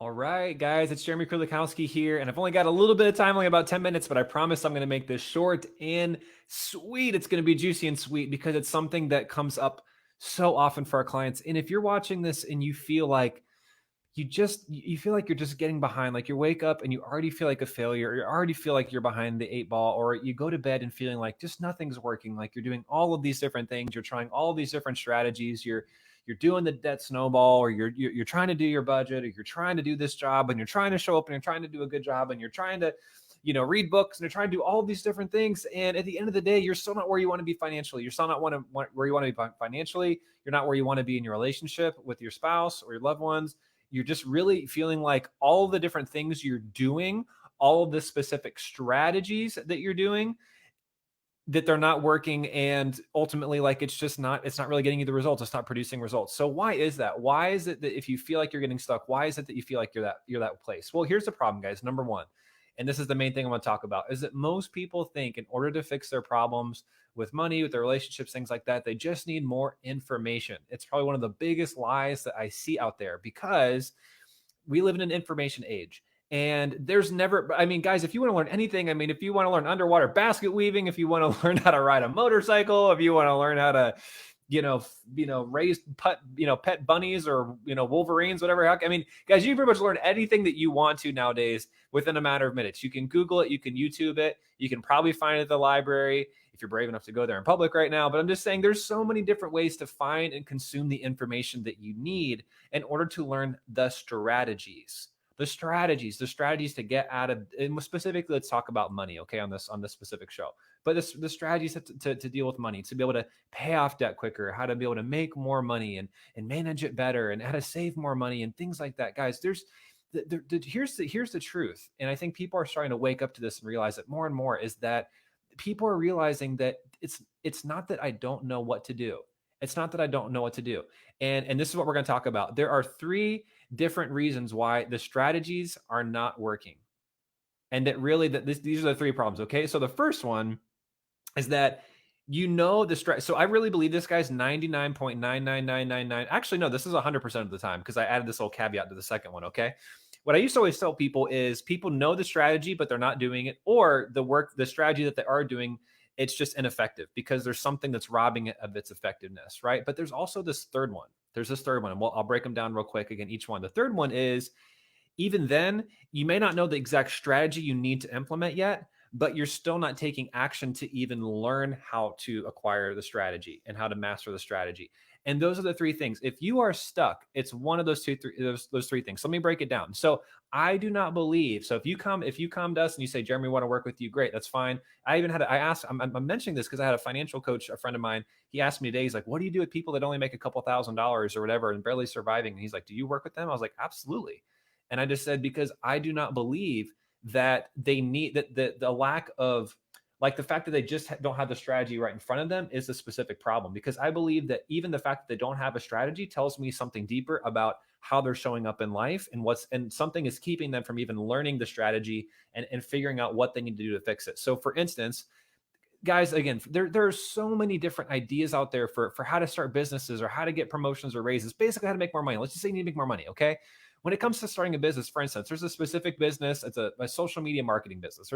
All right, guys, it's Jeremy Krulikowski here, and I've only got a little bit of time, only about 10 minutes, but I promise I'm going to make this short and sweet. It's going to be juicy and sweet because it's something that comes up so often for our clients. And if you're watching this and you feel like you feel like you're just getting behind, like you wake up and you already feel like a failure, you already feel like you're behind the eight ball, or you go to bed and feeling like just nothing's working, like you're doing all of these different things, you're trying all of these different strategies, you're doing the debt snowball, or you're trying to do your budget, or you're trying to do this job, and you're trying to show up and you're trying to do a good job, and you're trying to read books, and you're trying to do all of these different things, and at the end of the day you're still not where you want to be financially, you're still not where you want to be financially, you're not where you want to be in your relationship with your spouse or your loved ones. You're just really feeling like all the different things you're doing, all of the specific strategies that you're doing, that they're not working, and ultimately, like, it's not really getting you the results, it's not producing results. So why is that? Why is it that if you feel like you're getting stuck, why is it that you feel like you're that place? Well, here's the problem, guys. Number one, and this is the main thing I want to talk about, is that most people think in order to fix their problems with money, with their relationships, things like that, they just need more information. It's probably one of the biggest lies that I see out there, because we live in an information age. And there's never, I mean, guys, if you want to learn anything, I mean, if you want to learn underwater basket weaving, if you want to learn how to ride a motorcycle, if you want to learn how to, raise pet bunnies, or, Wolverines, whatever. I mean, guys, you can pretty much learn anything that you want to nowadays within a matter of minutes. You can Google it, you can YouTube it, you can probably find it at the library if you're brave enough to go there in public right now. But I'm just saying there's so many different ways to find and consume the information that you need in order to learn the strategies. The strategies to get out of, and specifically, let's talk about money, okay, on this specific show. But the strategies to deal with money, to be able to pay off debt quicker, how to be able to make more money and manage it better, and how to save more money and things like that, guys. Here's the truth, and I think people are starting to wake up to this and realize it more and more, is that people are realizing that it's not that I don't know what to do. It's not that I don't know what to do. And this is what we're going to talk about. There are three different reasons why the strategies are not working. And that really these are the three problems, okay? So the first one is that so I really believe this, guy's 99.99999. Actually, no, this is 100% of the time, because I added this little caveat to the second one, okay? What I used to always tell people is people know the strategy, but they're not doing it, or the strategy that they are doing, it's just ineffective because there's something that's robbing it of its effectiveness, right? But there's also this third one. There's this third one, and I'll break them down real quick again, each one. The third one is, even then, you may not know the exact strategy you need to implement yet, but you're still not taking action to even learn how to acquire the strategy and how to master the strategy. And those are the three things. If you are stuck, it's one of those those three things. So let me break it down. So I do not believe. So if you come to us and you say, Jeremy, we want to work with you, great, that's fine. I'm mentioning this because I had a financial coach, a friend of mine. He asked me today, he's like, what do you do with people that only make a couple $1,000s or whatever and barely surviving? And he's like, do you work with them? I was like, absolutely. And I just said, because I do not believe that they need that the lack of, like, the fact that they just don't have the strategy right in front of them is a specific problem. Because I believe that even the fact that they don't have a strategy tells me something deeper about how they're showing up in life, and something is keeping them from even learning the strategy and figuring out what they need to do to fix it. So for instance, guys, again, there are so many different ideas out there for how to start businesses or how to get promotions or raises, basically how to make more money. Let's just say you need to make more money, okay? When it comes to starting a business, for instance, there's a specific business. It's a social media marketing business.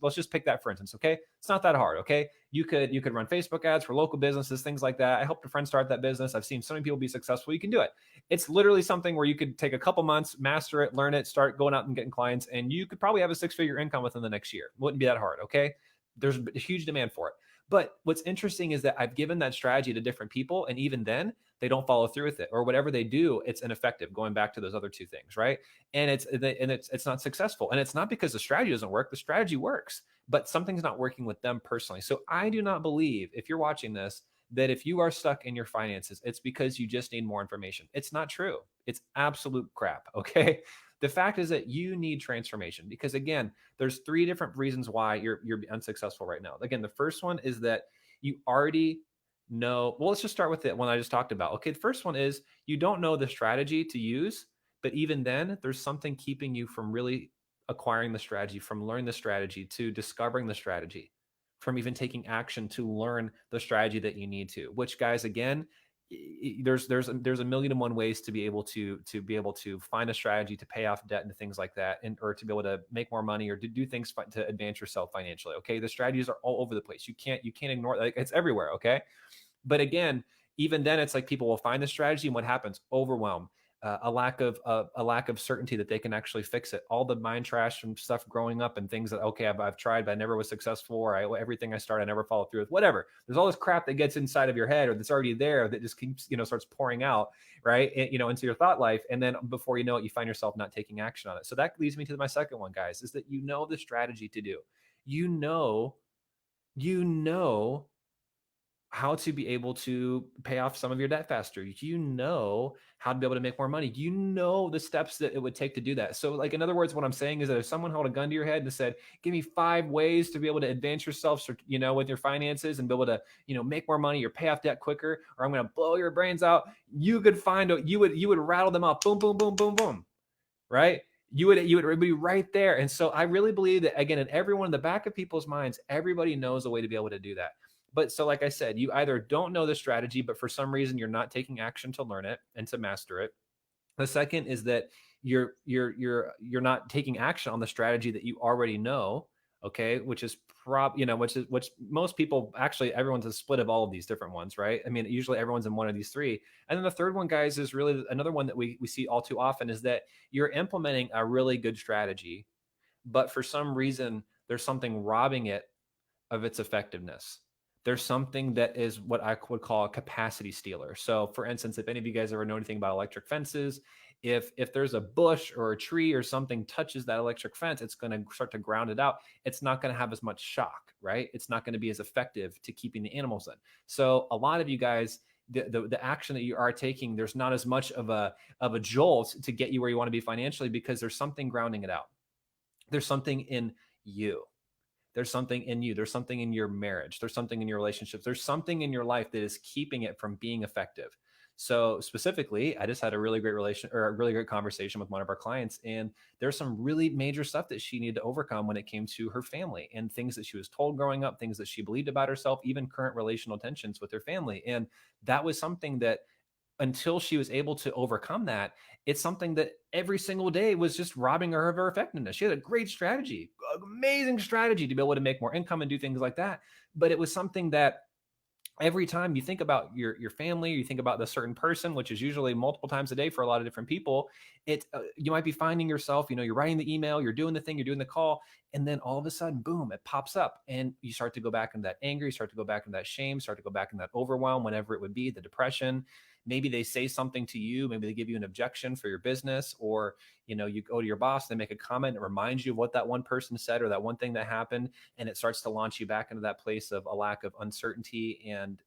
Let's just pick that, for instance, okay? It's not that hard, okay? You could run Facebook ads for local businesses, things like that. I helped a friend start that business. I've seen so many people be successful. You can do it. It's literally something where you could take a couple months, master it, learn it, start going out and getting clients, and you could probably have a six-figure income within the next year. It wouldn't be that hard, okay? There's a huge demand for it. But what's interesting is that I've given that strategy to different people, and even then, they don't follow through with it, or whatever they do, it's ineffective. Going back to those other two things, right? And it's not successful, and it's not because the strategy doesn't work. The strategy works, but something's not working with them personally. So I do not believe, if you're watching this, that if you are stuck in your finances, it's because you just need more information. It's not true. It's absolute crap. Okay. The fact is that you need transformation, because again, there's three different reasons why you're unsuccessful right now. Again, the first one is that you already know. Well, let's just start with the one I just talked about. Okay, the first one is you don't know the strategy to use, but even then, there's something keeping you from really acquiring the strategy, from learning the strategy, to discovering the strategy, from even taking action to learn the strategy that you need to. Which, guys, again, there's a million and one ways to be able to find a strategy to pay off debt and things like that, and or to be able to make more money or to do things to advance yourself financially. Okay, the strategies are all over the place. You can't ignore, like, it's everywhere. Okay, but again, even then, it's like people will find the strategy, and what happens? Overwhelm, a lack of certainty that they can actually fix it. All the mind trash from stuff growing up and things that, okay, I've tried, but I never was successful, or everything I started, I never followed through with. Whatever. There's all this crap that gets inside of your head, or that's already there, that just keeps, starts pouring out, right, into your thought life, and then before you know it, you find yourself not taking action on it. So that leads me to my second one, guys, is that the strategy to do. You know, you know how to be able to pay off some of your debt faster. How to be able to make more money. The steps that it would take to do that. So, like, in other words, what I'm saying is that if someone held a gun to your head and said, give me 5 ways to be able to advance yourself, with your finances and be able to, make more money or pay off debt quicker, or I'm going to blow your brains out, you could find, you would rattle them off. Boom, boom, boom, boom, boom. Right? You would be right there. And so I really believe that, again, in everyone, in the back of people's minds, everybody knows a way to be able to do that. But so, like I said, you either don't know the strategy, but for some reason you're not taking action to learn it and to master it. The second is that you're not taking action on the strategy that you already know. Okay, which is which most people, actually everyone's a split of all of these different ones, right? I mean, usually everyone's in one of these three. And then the third one, guys, is really another one that we see all too often, is that you're implementing a really good strategy, but for some reason there's something robbing it of its effectiveness. There's something that is what I would call a capacity stealer. So, for instance, if any of you guys ever know anything about electric fences, if there's a bush or a tree or something touches that electric fence, it's going to start to ground it out. It's not going to have as much shock, right? It's not going to be as effective to keeping the animals in. So, a lot of you guys, the action that you are taking, there's not as much of a jolt to get you where you want to be financially, because there's something grounding it out. There's something in you. There's something in you. There's something in your marriage. There's something in your relationships. There's something in your life that is keeping it from being effective. So specifically, I just had a really great a really great conversation with one of our clients, and there's some really major stuff that she needed to overcome when it came to her family and things that she was told growing up, things that she believed about herself, even current relational tensions with her family. And that was something that, until she was able to overcome that, it's something that every single day was just robbing her of her effectiveness. She had a great strategy, amazing strategy to be able to make more income and do things like that. But it was something that every time you think about your family, you think about the certain person, which is usually multiple times a day for a lot of different people, you might be finding yourself, you're writing the email, you're doing the thing, you're doing the call, and then all of a sudden, boom, it pops up, and you start to go back into that anger, you start to go back into that shame, start to go back in that overwhelm, whenever it would be, the depression. Maybe they say something to you, maybe they give you an objection for your business, or you go to your boss, they make a comment, it reminds you of what that one person said or that one thing that happened, and it starts to launch you back into that place of a lack of uncertainty and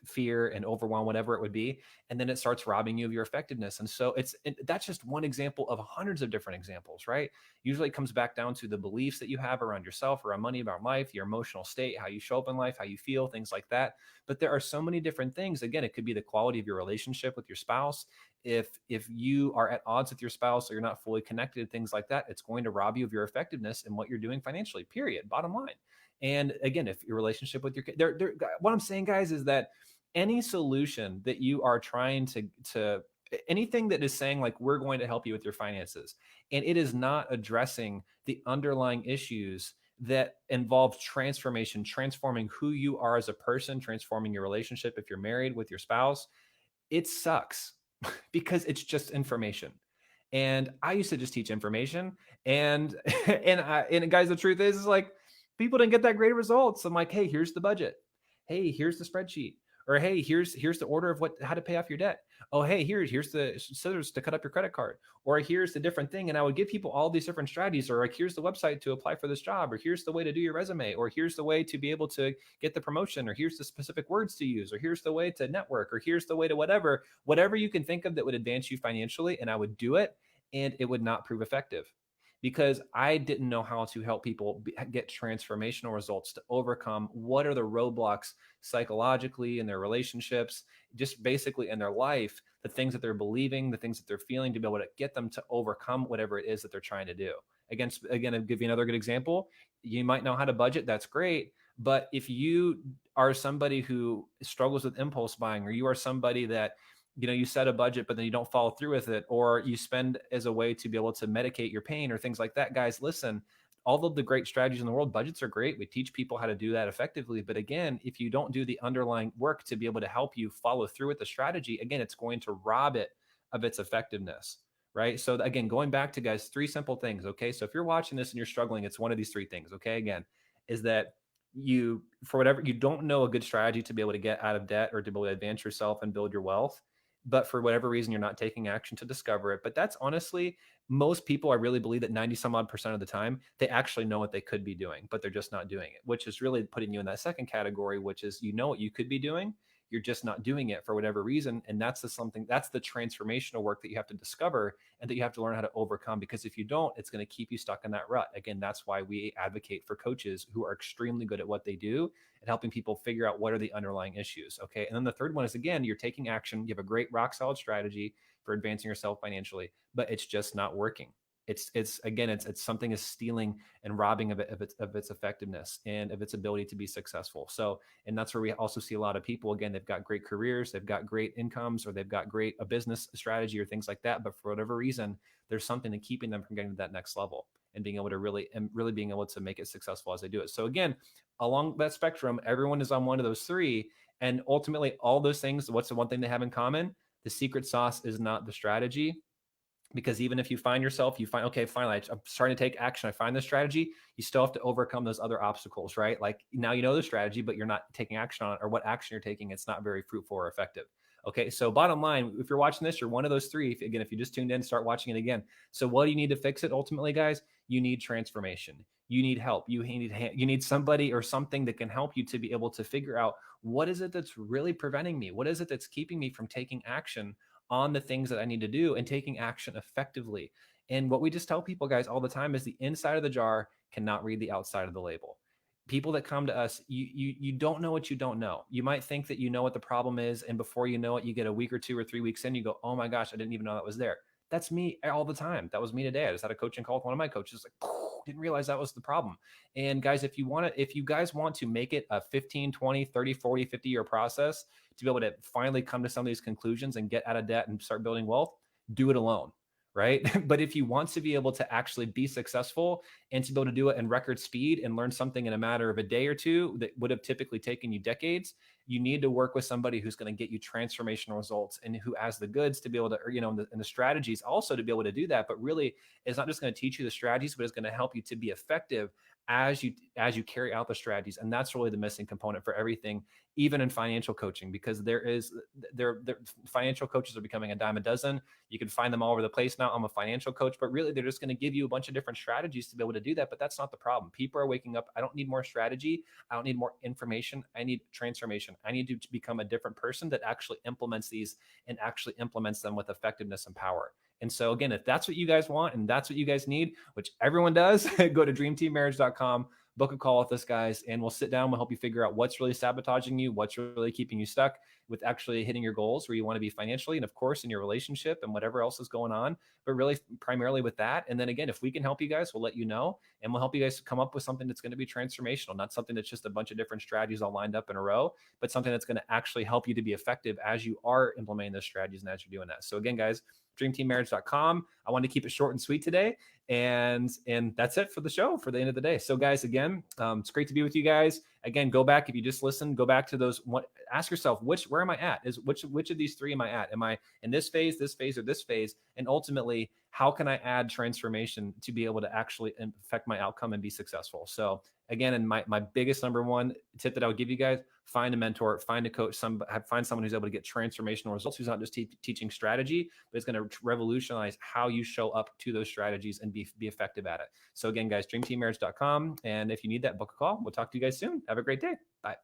fear and overwhelm, whatever it would be. And then it starts robbing you of your effectiveness. And so that's just one example of hundreds of different examples, right? Usually it comes back down to the beliefs that you have around yourself, around money, about life, your emotional state, how you show up in life, how you feel, things like that. But there are so many different things. Again, it could be the quality of your relationship with your spouse. If you are at odds with your spouse, or you're not fully connected, things like that, it's going to rob you of your effectiveness in what you're doing financially, period, bottom line. And again, if your relationship with your kid, what I'm saying, guys, is that any solution that you are trying to anything that is saying, like, we're going to help you with your finances, and it is not addressing the underlying issues that involve transformation, transforming who you are as a person, transforming your relationship, if you're married, with your spouse, it sucks because it's just information. And I used to just teach information, and and guys, the truth is like, people didn't get that great results. I'm like, hey, here's the budget. Hey, here's the spreadsheet. Or hey, here's the order of how to pay off your debt. Oh, hey, here's the scissors to cut up your credit card. Or here's the different thing. And I would give people all these different strategies. Or like, here's the website to apply for this job. Or here's the way to do your resume. Or here's the way to be able to get the promotion. Or here's the specific words to use. Or here's the way to network. Or here's the way to whatever you can think of that would advance you financially. And I would do it, and it would not prove effective, because I didn't know how to help people get transformational results, to overcome what are the roadblocks psychologically in their relationships, just basically in their life, the things that they're believing, the things that they're feeling, to be able to get them to overcome whatever it is that they're trying to do. Again, I'll give you another good example. You might know how to budget. That's great. But if you are somebody who struggles with impulse buying, or you are somebody that, you set a budget, but then you don't follow through with it, or you spend as a way to be able to medicate your pain or things like that, guys, listen, all of the great strategies in the world, budgets are great. We teach people how to do that effectively. But again, if you don't do the underlying work to be able to help you follow through with the strategy, again, it's going to rob it of its effectiveness. Right. So again, going back to, guys, three simple things. Okay. So if you're watching this and you're struggling, it's one of these three things. Okay. Again, is that you, for whatever, you don't know a good strategy to be able to get out of debt or to be able to advance yourself and build your wealth, but for whatever reason you're not taking action to discover it. But that's honestly, most people, I really believe that 90 some odd percent of the time they actually know what they could be doing, but they're just not doing it, which is really putting you in that second category, which is, what you could be doing, you're just not doing it for whatever reason. And that's that's the transformational work that you have to discover and that you have to learn how to overcome, because if you don't, it's going to keep you stuck in that rut. Again, that's why we advocate for coaches who are extremely good at what they do and helping people figure out what are the underlying issues. Okay. And then the third one is, again, you're taking action. You have a great rock solid strategy for advancing yourself financially, but it's just not working. It's again, it's something is stealing and robbing of its effectiveness and of its ability to be successful. So, and that's where we also see a lot of people, again, they've got great careers, they've got great incomes, or they've got a business strategy or things like that, but for whatever reason, there's something that keeping them from getting to that next level and being able to really being able to make it successful as they do it. So again, along that spectrum, everyone is on one of those three, and ultimately all those things, what's the one thing they have in common? The secret sauce is not the strategy, because even if you find yourself, okay, finally, I'm starting to take action, I find the strategy, you still have to overcome those other obstacles, right? Like, now you know the strategy, but you're not taking action on it, or what action you're taking, it's not very fruitful or effective. Okay, so bottom line, if you're watching this, you're one of those three. If you just tuned in, start watching it again. So what do you need to fix it ultimately, guys? You need transformation. You need help. You need somebody or something that can help you to be able to figure out, what is it that's really preventing me? What is it that's keeping me from taking action on the things that I need to do and taking action effectively? And what we just tell people, guys, all the time is, the inside of the jar cannot read the outside of the label. People that come to us, you don't know what you don't know. You might think that you know what the problem is, and before you know it, you get a week or 2 or 3 weeks in, you go, oh my gosh, I didn't even know that was there. That's me all the time. That was me today. I just had a coaching call with one of my coaches, like, didn't realize that was the problem. And guys, if you guys want to make it a 15, 20, 30, 40, 50-year process to be able to finally come to some of these conclusions and get out of debt and start building wealth, do it alone. Right. But if you want to be able to actually be successful and to be able to do it in record speed and learn something in a matter of a day or two that would have typically taken you decades, you need to work with somebody who's going to get you transformational results and who has the goods to be able to, and the strategies also to be able to do that. But really, it's not just going to teach you the strategies, but it's going to help you to be effective as you carry out the strategies. And that's really the missing component for everything, even in financial coaching, because there financial coaches are becoming a dime a dozen. You can find them all over the place now. I'm a financial coach, but really they're just going to give you a bunch of different strategies to be able to do that. But that's not the problem. People are waking up. I don't need more strategy. I don't need more information. I need transformation. I need to become a different person that actually implements these and actually implements them with effectiveness and power. And so again, if that's what you guys want and that's what you guys need, which everyone does, go to dreamteammarriage.com, book a call with us, guys, and we'll sit down. We'll help you figure out what's really sabotaging you, what's really keeping you stuck with actually hitting your goals where you want to be financially, and of course in your relationship and whatever else is going on, but really primarily with that. And then again, if we can help you guys, we'll let you know, and we'll help you guys come up with something that's going to be transformational, not something that's just a bunch of different strategies all lined up in a row, but something that's going to actually help you to be effective as you are implementing those strategies and as you're doing that. So again, guys, dreamteammarriage.com. I wanted to keep it short and sweet today. And that's it for the show for the end of the day. So guys, again, it's great to be with you guys. Again, go back, if you just listened, go back to those. Ask yourself, where am I at? Which of these three am I at? Am I in this phase, or this phase? And ultimately, how can I add transformation to be able to actually affect my outcome and be successful? So again, and my biggest number one tip that I would give you guys, find a mentor, find a coach, find someone who's able to get transformational results, who's not just teaching strategy, but it's going to revolutionize how you show up to those strategies and be effective at it. So again, guys, dreamteammarriage.com. And if you need that, book a call. We'll talk to you guys soon. Have a great day. Bye.